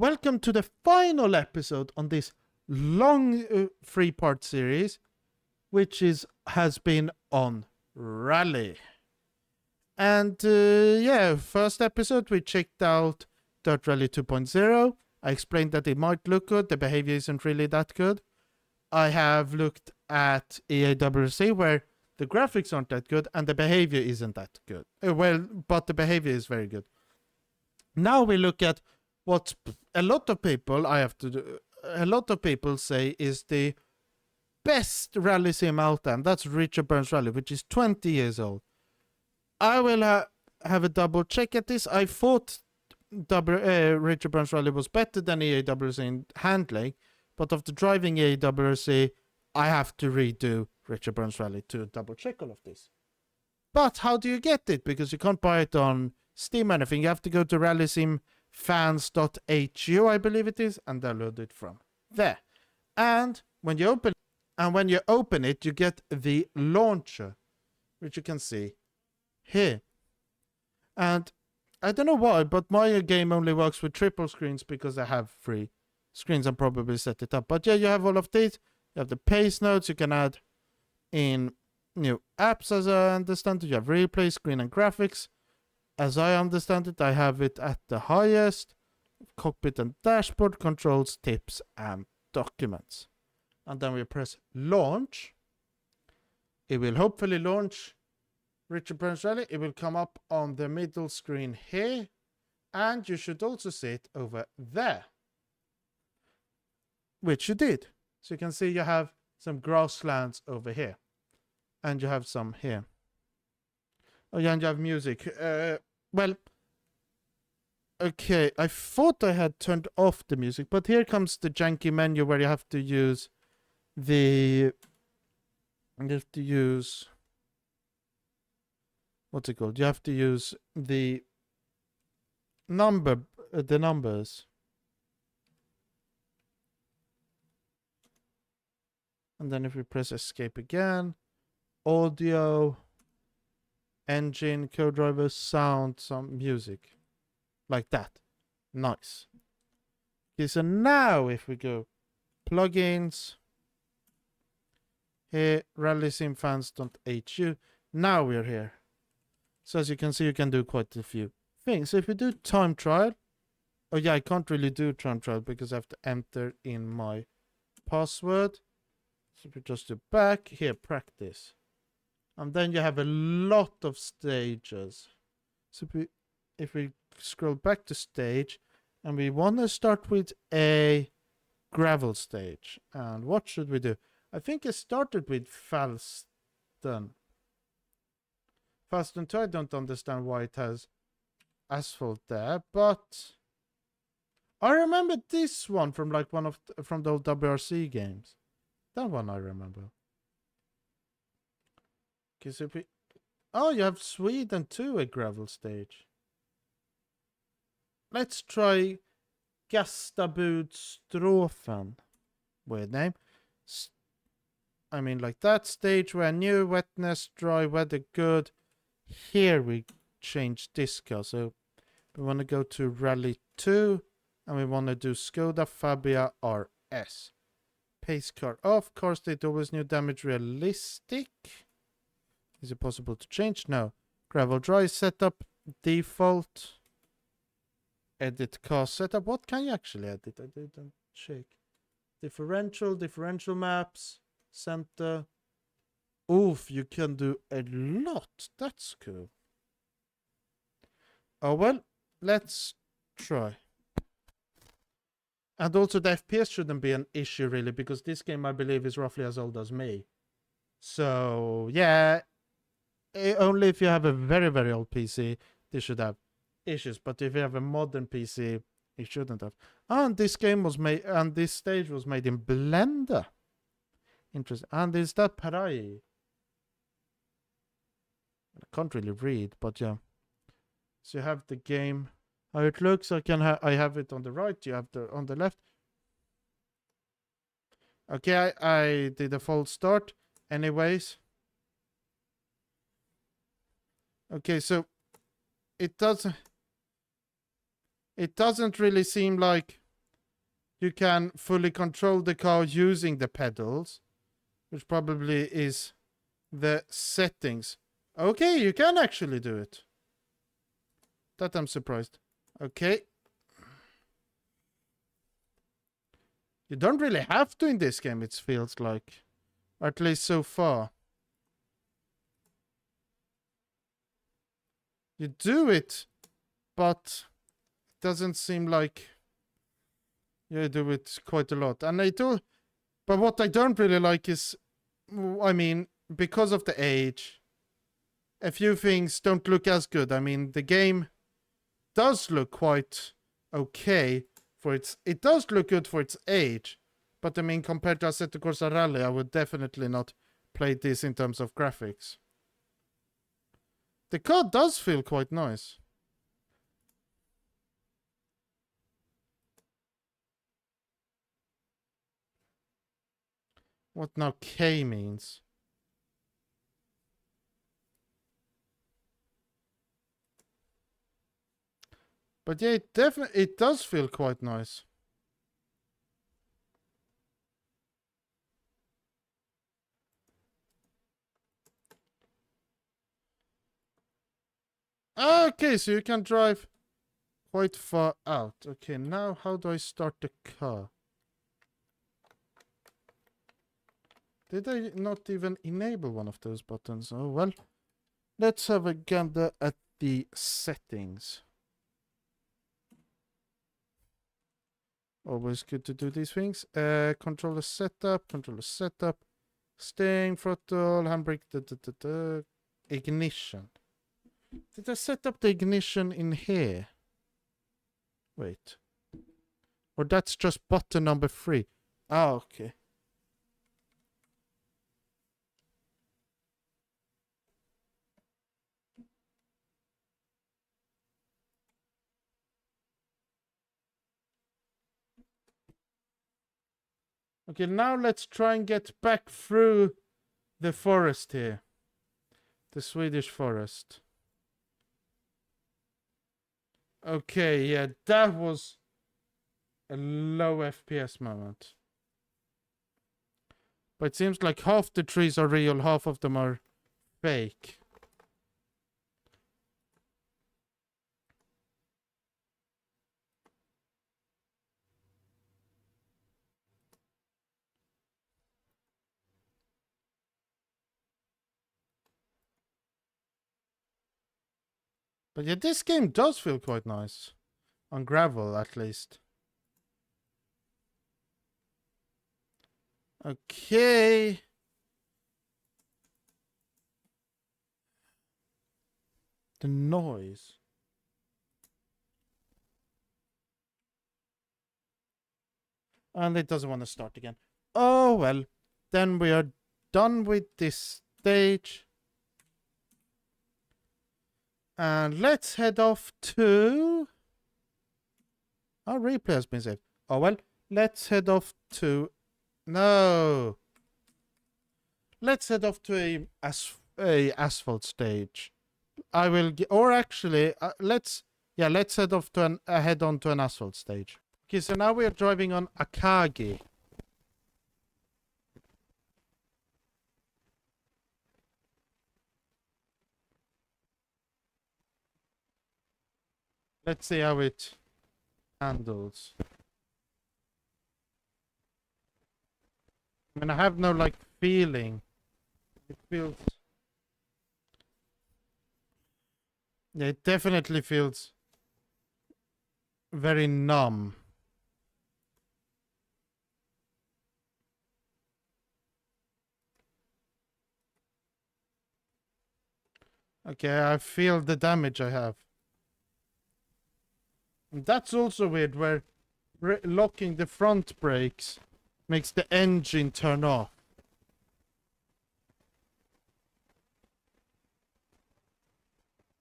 Welcome to the final episode on this long three-part series, which has been on Rally. And first episode we checked out Dirt Rally 2.0. I explained that it might look good, the behavior isn't really that good. I have looked at IIYAMA where the graphics aren't that good and the behavior isn't that good. But the behavior is very good. Now we look at what a lot of people say is the best rally sim out there, and that's Richard Burns Rally, which is 20 years old. I will have a double check at this. I thought Richard Burns Rally was better than IIYAMA in handling, but after driving IIYAMA, I have to redo Richard Burns Rally to double check all of this. But how do you get it? Because you can't buy it on Steam or anything. You have to go to rallysimfans.hu, I believe it is, and download it from there. And when you open it, you get the launcher, which you can see here. And I don't know why, but my game only works with triple screens because I have 3 screens and probably set it up. But yeah, you have all of these. You have the pace notes. You can add in new apps, as I understand it. You have replay, screen, and graphics. As I understand it, I have it at the highest. Cockpit and dashboard, controls, tips, and documents. And then we press launch. It will hopefully launch Richard Burns Rally. It will come up on the middle screen here. And you should also see it over there, which you did. So you can see you have some grasslands over here. And you have some here. Oh yeah, and you have music. Okay, I thought I had turned off the music, but here comes the janky menu where you have to use what's it called? You have to use the numbers. And then if we press escape again, audio, engine, co-driver, sound, some music. Like that. Nice. Okay, so now if we go plugins, here, rallysimfans.hu, now we're here. So as you can see, you can do quite a few things. So if we do time trial, oh yeah, I can't really do time trial because I have to enter in my password. So if we just do back, here, practice. And then you have a lot of stages. So if we scroll back to stage, and we want to start with a gravel stage. And what should we do? I think I started with Falston. Falston 2, I don't understand why it has asphalt there, but I remember this one from like from the old WRC games. That one I remember. Okay, so you have Sweden too, a gravel stage. Let's try Gastabudstråfen. Weird name. I mean, like that stage where new, wetness, dry, weather good. Here we change this car. So we want to go to Rally 2 and we want to do Skoda Fabia RS. Pace car off. Car state always new, damage realistic. Is it possible to change? No. Gravel dry setup, default. Edit car setup. What can you actually edit? I didn't check. Differential maps, center. Oof, you can do a lot. That's cool. Oh well, let's try. And also the FPS shouldn't be an issue really, because this game I believe is roughly as old as me. So yeah, only if you have a very, very old PC, this should have issues. But if you have a modern PC, it shouldn't have. And this game was made, and this stage was made in Blender. Interesting. And is that Parai? I can't really read, but yeah. So you have the game, how it looks. I have it on the right. You have the on the left. Okay, I did a false start. Anyways. Okay, so it doesn't really seem like you can fully control the car using the pedals, which probably is the settings. Okay, you can actually do it. That I'm surprised. Okay. You don't really have to in this game, it feels like. Or at least so far. You do it, but it doesn't seem like you do it quite a lot. And I do, but what I don't really like is, I mean, because of the age, a few things don't look as good. I mean, the game does look quite okay for its, it does look good for its age, but I mean, compared to Assetto Corsa Rally, I would definitely not play this in terms of graphics. The car does feel quite nice. What now K means? But yeah, it does feel quite nice. Okay, so you can drive quite far out. Okay, now how do I start the car? Did I not even enable one of those buttons? Oh, well. Let's have a gander at the settings. Always good to do these things. Controller setup, steering, throttle, handbrake, ignition. Did I set up the ignition in here? Wait. Or that's just button number 3. Ah, okay. Okay, now let's try and get back through the forest here. The Swedish forest. Okay, yeah, that was a low FPS moment. But it seems like half the trees are real, half of them are fake. But yeah, this game does feel quite nice. On gravel, at least. Okay. The noise. And it doesn't want to start again. Oh, well. Then we are done with this stage. And let's head off to... Our replay has been saved. Oh, well. Let's head off to... No. Let's head off to a asphalt stage. I will... Or actually, let's head off to head on to an asphalt stage. Okay, so now we are driving on Akagi. Let's see how it handles. I mean, I have no, like, feeling. It feels... Yeah, it definitely feels very numb. Okay, I feel the damage I have. And that's also weird, where locking the front brakes makes the engine turn off.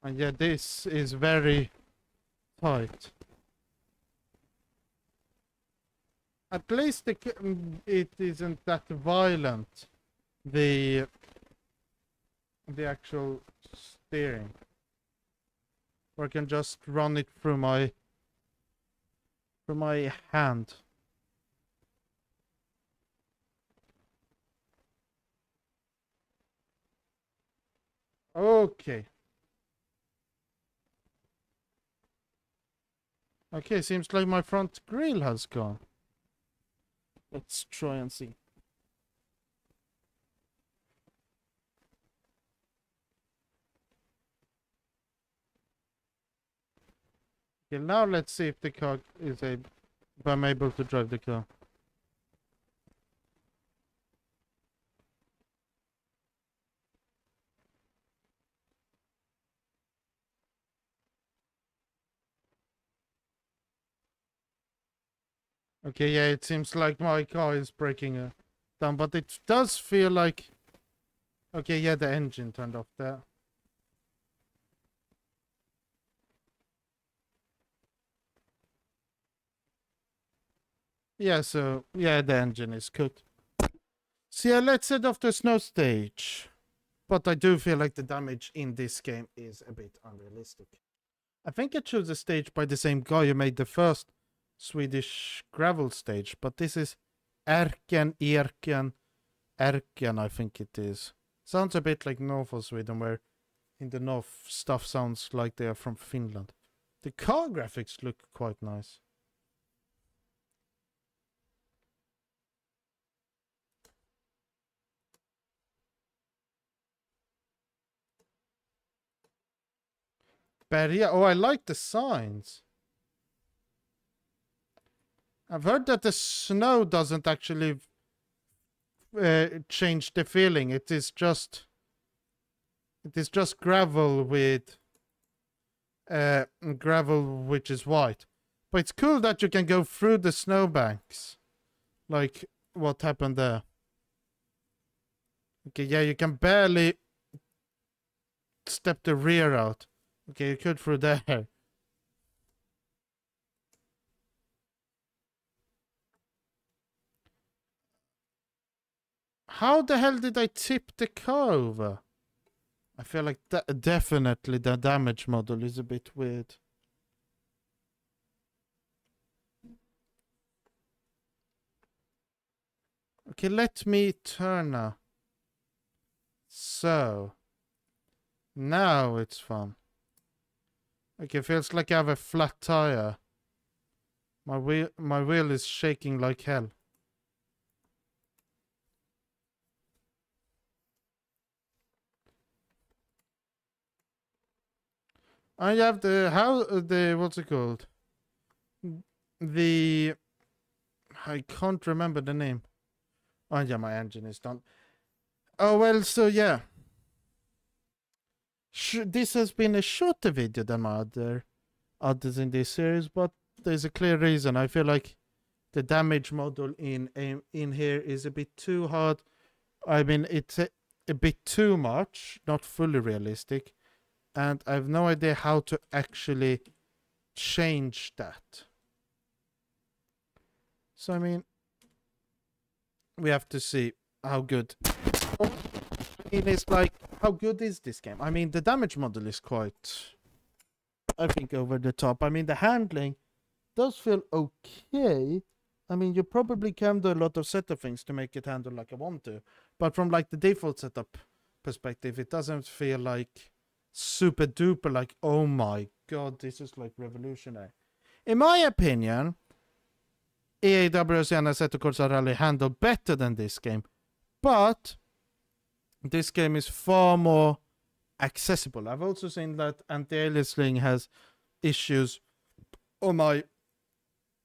And yeah, this is very tight. At least it isn't that violent, the actual steering. Or I can just run it through my hand. Okay. Okay, seems like my front grille has gone. Let's try and see. Okay, now let's see if the car is able, if I'm able to drive the car. Okay, yeah, it seems like my car is breaking down, but it does feel like... Okay, yeah, the engine turned off there. Yeah, so, yeah, the engine is cooked. So yeah, let's head off to snow stage. But I do feel like the damage in this game is a bit unrealistic. I think I chose the stage by the same guy who made the first Swedish gravel stage, but this is Erken, I think it is. Sounds a bit like north of Sweden, where in the north stuff sounds like they are from Finland. The car graphics look quite nice. But yeah, oh, I like the signs. I've heard that the snow doesn't actually change the feeling. It is just gravel with gravel which is white. But it's cool that you can go through the snowbanks, like what happened there. Okay, yeah, you can barely step the rear out. Okay, you could through there. How the hell did I tip the car over? I feel like definitely the damage model is a bit weird. Okay, let me turn now. So, now it's fun. Okay, feels like I have a flat tire. My wheel is shaking like hell. I have what's it called? I can't remember the name. Oh yeah, my engine is done. Oh well, so yeah. This has been a shorter video than my others in this series, but there's a clear reason. I feel like the damage model in here is a bit too hard. I mean, it's a bit too much, not fully realistic, and I have no idea how to actually change that. So I mean, we have to see how good. It's like, how good is this game? I mean, the damage model is quite, I think, over the top. I mean, the handling does feel okay. I mean, you probably can do a lot of setup things to make it handle like I want to. But from like the default setup perspective, it doesn't feel like super duper like, oh my god, this is like revolutionary. In my opinion, IIYAMA and Assetto Corsa Rally handle better than this game. But this game is far more accessible. I've also seen that anti-aliasing has issues on my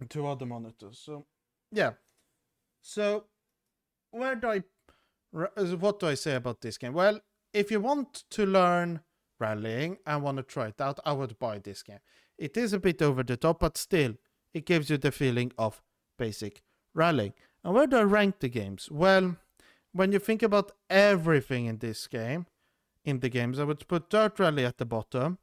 two other monitors. So, yeah. So, what do I say about this game? Well, if you want to learn rallying and want to try it out, I would buy this game. It is a bit over the top, but still, it gives you the feeling of basic rallying. And where do I rank the games? Well, when you think about everything in this game, in the games, I would put Dirt Rally at the bottom.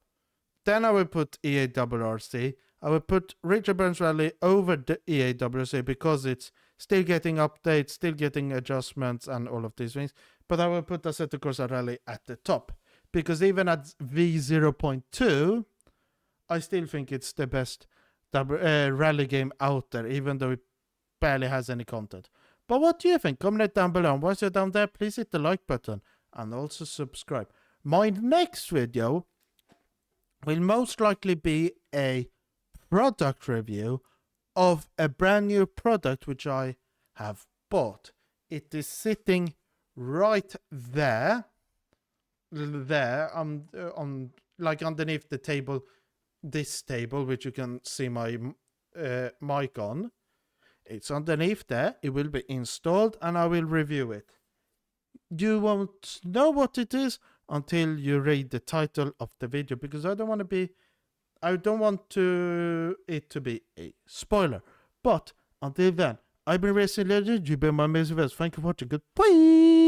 Then I would put EARRC. I would put Richard Burns Rally over the EARRC because it's still getting updates, still getting adjustments and all of these things. But I would put Assetto Corsa Rally at the top. Because even at V0.2, I still think it's the best rally game out there, even though it barely has any content. But what do you think? Comment down below. And once you're down there, please hit the like button and also subscribe. My next video will most likely be a product review of a brand new product which I have bought. It is sitting right there on like underneath the table, this table, which you can see my mic on. It's underneath there. It will be installed and I will review it. You won't know what it is until you read the title of the video, because I don't want it to be a spoiler. But until then, I've been Racing Legend. You've been my amazing viewers. Thank you for watching. Goodbye.